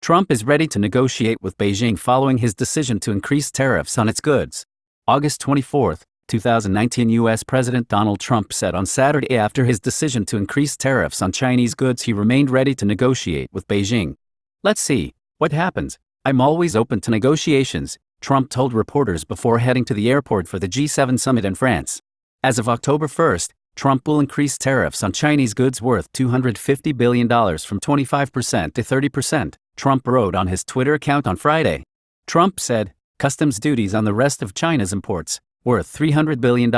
Trump is ready to negotiate with Beijing following his decision to increase tariffs on its goods. August 24, 2019 U.S. President Donald Trump said on Saturday after his decision to increase tariffs on Chinese goods he remained ready to negotiate with Beijing. "Let's see what happens. I'm always open to negotiations," Trump told reporters before heading to the airport for the G7 summit in France. As of October 1, Trump will increase tariffs on Chinese goods worth $250 billion from 25% to 30%, Trump wrote on his Twitter account on Friday. Trump said, customs duties on the rest of China's imports, worth $300 billion,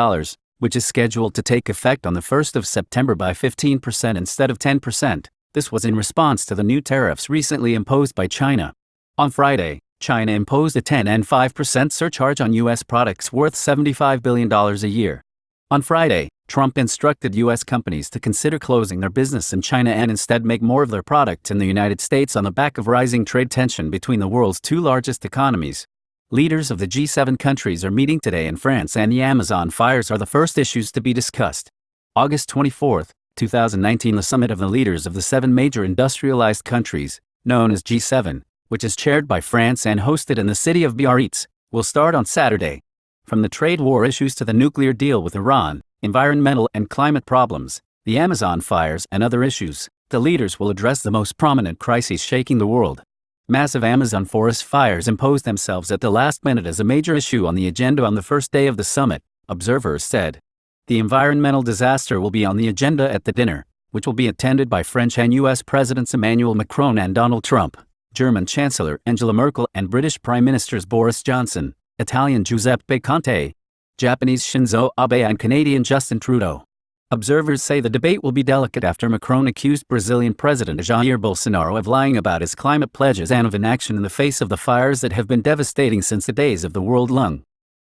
which is scheduled to take effect on the 1st of September by 15% instead of 10%. This was in response to the new tariffs recently imposed by China. On Friday, China imposed a 10 and 5% surcharge on U.S. products worth $75 billion a year. On Friday, Trump instructed U.S. companies to consider closing their business in China and instead make more of their products in the United States on the back of rising trade tension between the world's two largest economies. Leaders of the G7 countries are meeting today in France, and the Amazon fires are the first issues to be discussed. August 24, 2019 The summit of the leaders of the 7 major industrialized countries, known as G7, which is chaired by France and hosted in the city of Biarritz, will start on Saturday. From the trade war issues to the nuclear deal with Iran, environmental and climate problems, the Amazon fires and other issues, the leaders will address the most prominent crises shaking the world. Massive Amazon forest fires imposed themselves at the last minute as a major issue on the agenda on the first day of the summit, observers said. The environmental disaster will be on the agenda at the dinner, which will be attended by French and U.S. Presidents Emmanuel Macron and Donald Trump, German Chancellor Angela Merkel and British Prime Ministers Boris Johnson, Italian Giuseppe Conte, Japanese Shinzo Abe and Canadian Justin Trudeau. Observers say the debate will be delicate after Macron accused Brazilian President Jair Bolsonaro of lying about his climate pledges and of inaction in the face of the fires that have been devastating since the days of the World Lung.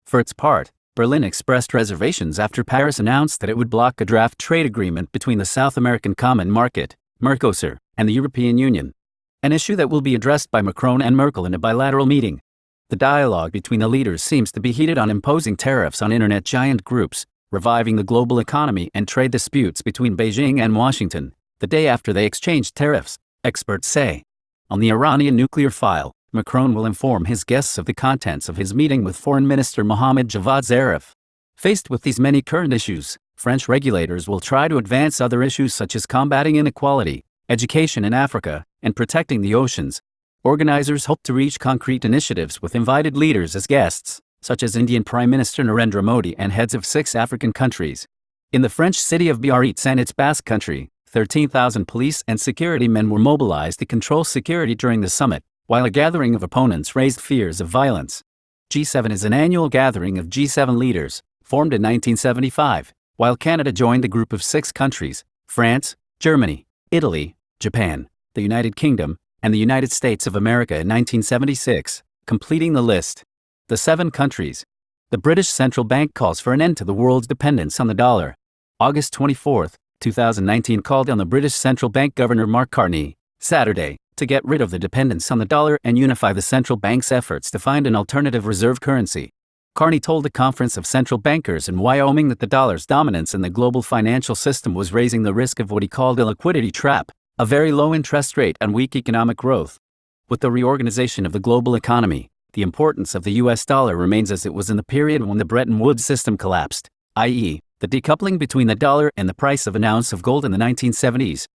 For its part, Berlin expressed reservations after Paris announced that it would block a draft trade agreement between the South American Common Market, Mercosur, and the European Union. An issue that will be addressed by Macron and Merkel in a bilateral meeting. The dialogue between the leaders seems to be heated on imposing tariffs on internet giant groups, reviving the global economy and trade disputes between Beijing and Washington, the day after they exchanged tariffs, experts say. On the Iranian nuclear file, Macron will inform his guests of the contents of his meeting with Foreign Minister Mohammad Javad Zarif. Faced with these many current issues, French regulators will try to advance other issues such as combating inequality, education in Africa, and protecting the oceans. Organizers hope to reach concrete initiatives with invited leaders as guests, such as Indian Prime Minister Narendra Modi and heads of 6 African countries. In the French city of Biarritz and its Basque country, 13,000 police and security men were mobilized to control security during the summit, while a gathering of opponents raised fears of violence. G7 is an annual gathering of G7 leaders, formed in 1975, while Canada joined the group of 6 countries: France, Germany, Italy, Japan, the United Kingdom, and the United States of America in 1976, completing the list. The 7 countries. The British Central Bank calls for an end to the world's dependence on the dollar. August 24, 2019 called on the British Central Bank Governor Mark Carney, Saturday, to get rid of the dependence on the dollar and unify the central bank's efforts to find an alternative reserve currency. Carney told a conference of central bankers in Wyoming that the dollar's dominance in the global financial system was raising the risk of what he called a liquidity trap, a very low interest rate and weak economic growth. With the reorganization of the global economy, the importance of the US dollar remains as it was in the period when the Bretton Woods system collapsed, i.e., the decoupling between the dollar and the price of an ounce of gold in the 1970s.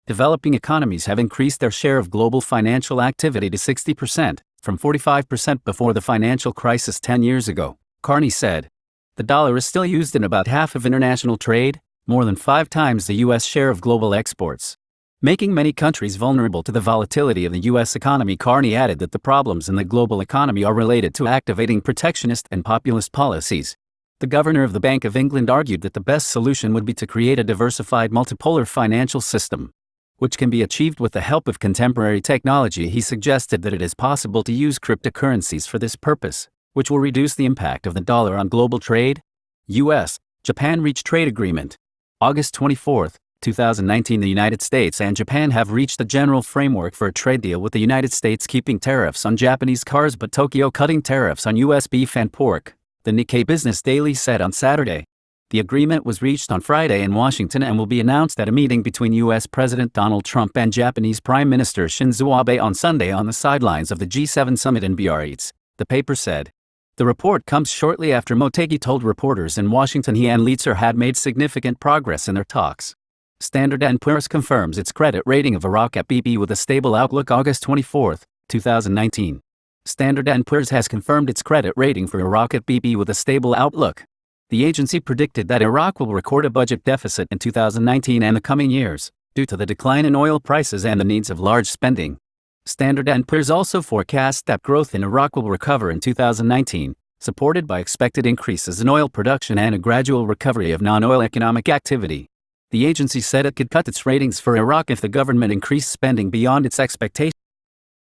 Developing economies have increased their share of global financial activity to 60%, from 45% before the financial crisis 10 years ago, Carney said. The dollar is still used in about half of international trade, more than 5 times the U.S. share of global exports, making many countries vulnerable to the volatility of the U.S. economy. Carney added that the problems in the global economy are related to activating protectionist and populist policies. The governor of the Bank of England argued that the best solution would be to create a diversified multipolar financial system, which can be achieved with the help of contemporary technology. He suggested that it is possible to use cryptocurrencies for this purpose, which will reduce the impact of the dollar on global trade. U.S. Japan reached trade agreement. August 24, 2019 The United States and Japan have reached a general framework for a trade deal, with the United States keeping tariffs on Japanese cars but Tokyo cutting tariffs on U.S. beef and pork, the Nikkei Business Daily said on Saturday. The agreement was reached on Friday in Washington and will be announced at a meeting between U.S. President Donald Trump and Japanese Prime Minister Shinzo Abe on Sunday on the sidelines of the G7 summit in Biarritz, the paper said. The report comes shortly after Motegi told reporters in Washington he and Leitzer had made significant progress in their talks. Standard & Poor's confirms its credit rating of Iraq at BB with a stable outlook August 24, 2019. Standard & Poor's has confirmed its credit rating for Iraq at BB with a stable outlook. The agency predicted that Iraq will record a budget deficit in 2019 and the coming years, due to the decline in oil prices and the needs of large spending. Standard & Poor's also forecast that growth in Iraq will recover in 2019, supported by expected increases in oil production and a gradual recovery of non-oil economic activity. The agency said it could cut its ratings for Iraq if the government increased spending beyond its expectations.